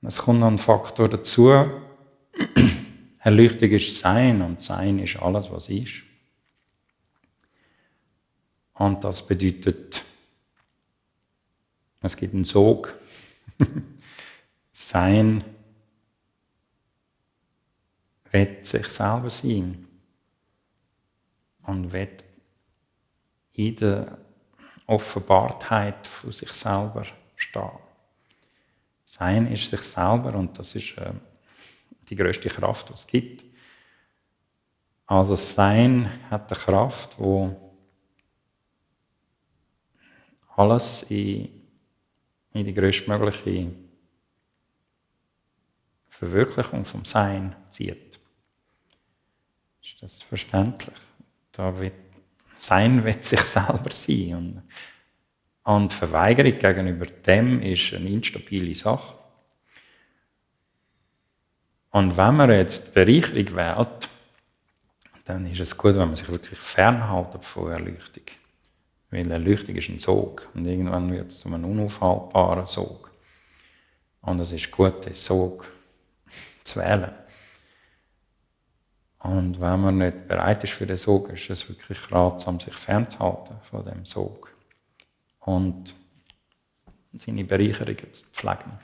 Es kommt noch ein Faktor dazu. Erleuchtung ist Sein und Sein ist alles, was ist. Und das bedeutet, es gibt einen Sog. Sein will sich selber sein und will in der Offenbartheit von sich selber stehen. Sein ist sich selber und das ist die grösste Kraft, die es gibt. Also Sein hat eine Kraft, die alles in die grösstmögliche Verwirklichung vom Sein zieht. Ist das verständlich? Sein will sich selber sein. Und Verweigerung gegenüber dem ist eine instabile Sache. Und wenn man jetzt Bereicherung wählt, dann ist es gut, wenn man sich wirklich fernhält von Erleuchtung. Weil Erleuchtung ist ein Sog. Und irgendwann wird es zu einem unaufhaltbaren Sog. Und es ist gut, den Sog zu wählen. Und wenn man nicht bereit ist für den Sog, ist es wirklich ratsam, sich fernzuhalten von dem Sog. Und seine Bereicherungen zu pflegen.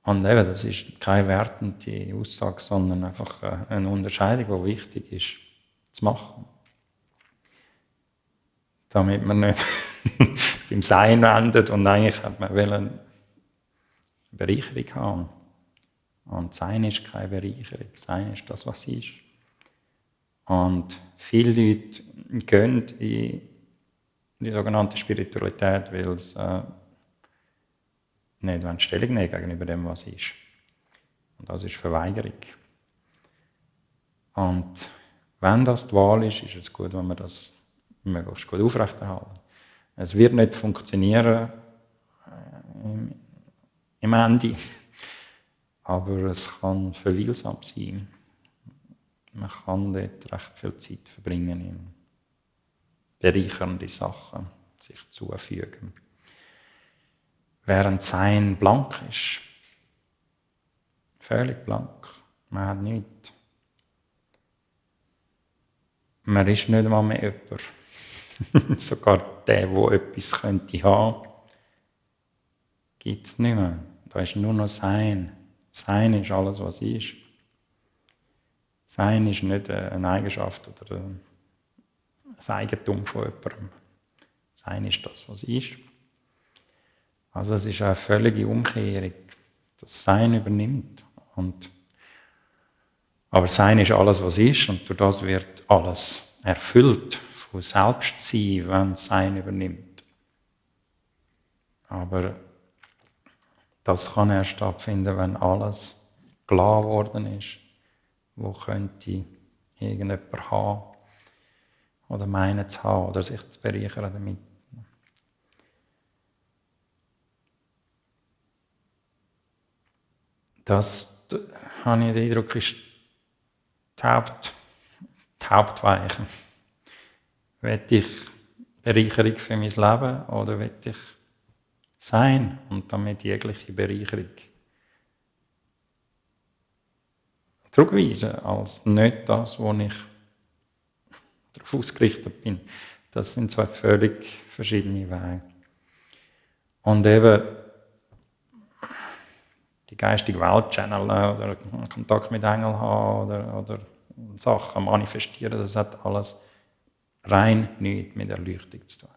Und eben, das ist keine wertende Aussage, sondern einfach eine Unterscheidung, die wichtig ist, zu machen. Damit man nicht beim Sein endet und eigentlich hat man eine Bereicherung haben. Und Sein ist keine Bereicherung, Sein ist das, was ist. Und viele Leute gehen in die sogenannte Spiritualität, weil sie nicht Stellung nehmen gegenüber dem, was ist. Und das ist Verweigerung. Und wenn das die Wahl ist, ist es gut, wenn wir das möglichst gut aufrechterhalten. Es wird nicht funktionieren im Ende, aber es kann verweilsam sein. Man kann dort recht viel Zeit verbringen in bereichernde Sachen, sich zufügen. Während Sein blank ist. Völlig blank. Man hat nichts. Man ist nicht einmal mehr jemand. Sogar der etwas könnte haben, gibt es nicht mehr. Da ist nur noch Sein. Sein ist alles, was ist. Sein ist nicht eine Eigenschaft oder ein Eigentum von jemandem. Sein ist das, was ist. Also es ist eine völlige Umkehrung. Das Sein übernimmt. Aber Sein ist alles, was ist, und durch das wird alles erfüllt von Selbstsein, wenn Sein übernimmt. Aber das kann erst stattfinden, wenn alles klar geworden ist, wo könnte irgendjemand haben oder meinen zu haben oder sich zu bereichern damit. Das, habe ich den Eindruck, ist die Hauptweiche. Will ich Bereicherung für mein Leben oder will ich Sein und damit jegliche Bereicherung zurückweisen als nicht das, wo ich darauf ausgerichtet bin? Das sind zwei völlig verschiedene Wege. Und eben die geistige Welt channeln oder Kontakt mit Engeln haben oder Sachen manifestieren, das hat alles rein nichts mit Erleuchtung zu tun.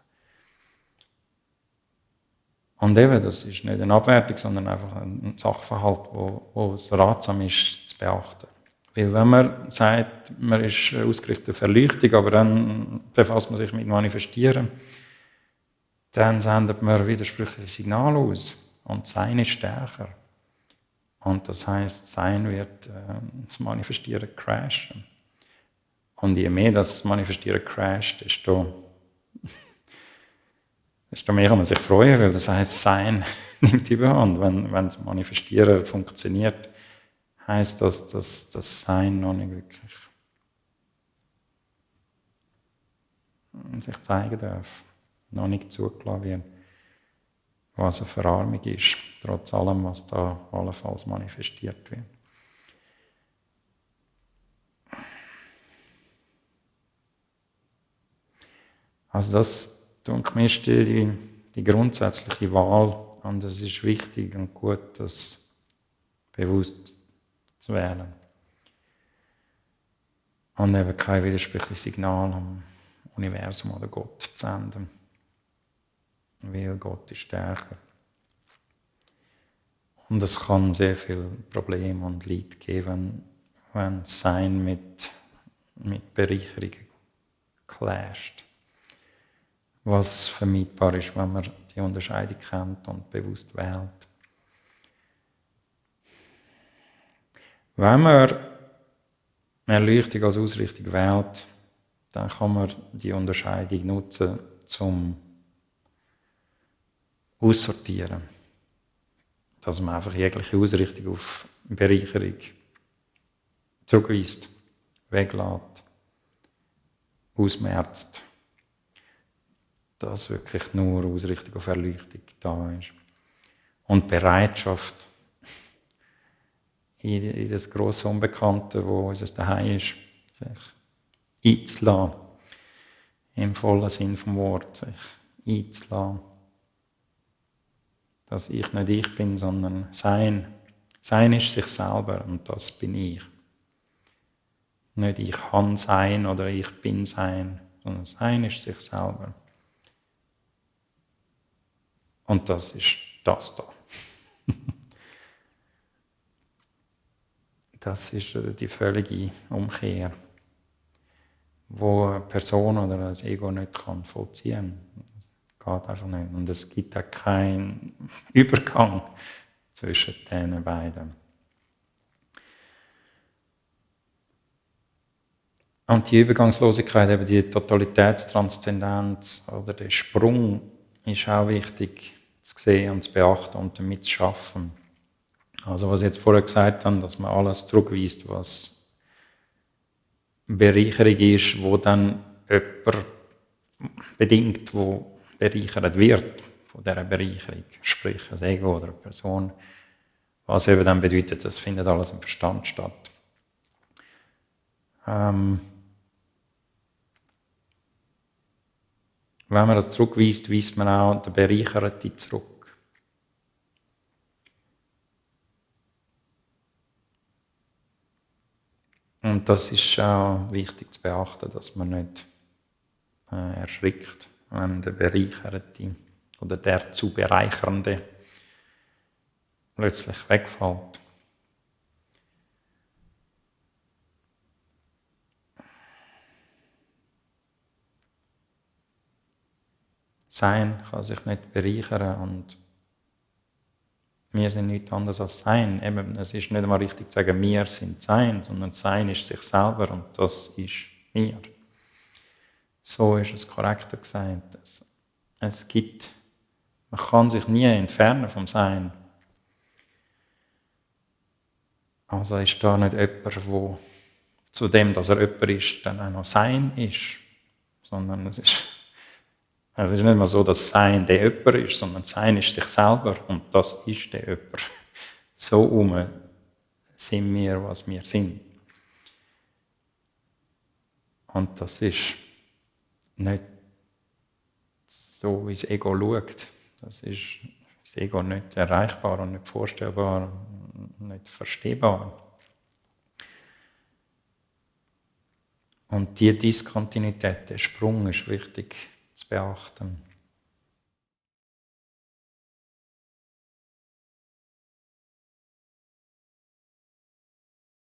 Und eben, das ist nicht eine Abwertung, sondern einfach ein Sachverhalt, wo es ratsam ist zu beachten. Weil wenn man sagt, man ist ausgerichtet auf Erleuchtung, aber dann befasst man sich mit Manifestieren, dann sendet man widersprüchliche Signale aus. Und Sein ist stärker. Und das heisst, Sein wird das Manifestieren crashen. Und je mehr das Manifestieren crasht, desto mehr kann man sich freuen, weil das heisst, Sein nimmt überhand. Wenn das Manifestieren funktioniert, heisst das, dass das Sein noch nicht wirklich sich zeigen darf, noch nicht zugelassen wird. was eine Verarmung ist, trotz allem, was da allenfalls manifestiert wird. Also das, denke ich, ist die grundsätzliche Wahl, und es ist wichtig und gut, das bewusst zu wählen. Und eben kein widersprüchliches Signal am Universum oder Gott zu senden. Weil Gott ist stärker. Und es kann sehr viel Probleme und Leid geben, wenn das Sein mit Bereicherungen clasht. Was vermeidbar ist, wenn man die Unterscheidung kennt und bewusst wählt. Wenn man Erleuchtung als Ausrichtung wählt, dann kann man die Unterscheidung nutzen, zum Aussortieren. Dass man einfach jegliche Ausrichtung auf Bereicherung zurückweist, weglässt, ausmerzt. Dass wirklich nur Ausrichtung auf Erleuchtung da ist. Und Bereitschaft in das grosse Unbekannte, wo unser Daheim ist, sich einzulassen. Im vollen Sinn vom Wort, sich einzulassen. Dass ich nicht ich bin, sondern Sein. Sein ist sich selber und das bin ich. Nicht ich kann sein oder ich bin sein, sondern Sein ist sich selber. Und das ist das da. Das ist die völlige Umkehr, wo eine Person oder ein Ego nicht vollziehen kann. Das geht einfach nicht. Und es gibt auch keinen Übergang zwischen diesen beiden. Und die Übergangslosigkeit, eben die Totalitätstranszendenz oder der Sprung, ist auch wichtig zu sehen und zu beachten und damit zu schaffen. Also was ich jetzt vorher gesagt habe, dass man alles zurückweist, was Bereicherung ist, wo dann jemand bedingt, wo bereichert wird von dieser Bereicherung, sprich ein Ego oder eine Person, was eben dann bedeutet, das findet alles im Verstand statt. Wenn man das zurückweist, weist man auch den Bereicherten zurück. Und das ist auch wichtig zu beachten, dass man nicht erschrickt, wenn der Bereicherte oder der zu Bereichernde plötzlich wegfällt. Sein kann sich nicht bereichern und wir sind nichts anderes als Sein. Eben, es ist nicht einmal richtig zu sagen, wir sind Sein, sondern Sein ist sich selber und das ist mir. So ist es korrekter gesagt. Man kann sich nie entfernen vom Sein. Also ist da nicht jemand, der zu dem, dass er jemand ist, dann auch noch Sein ist, sondern es ist nicht mal so, dass Sein der jemand ist, sondern Sein ist sich selber und das ist der jemand. So sind wir, was wir sind. Und das ist nicht so, wie das Ego schaut. Das Ego nicht erreichbar und nicht vorstellbar, nicht verstehbar. Und diese Diskontinuität, der Sprung ist wichtig zu beachten.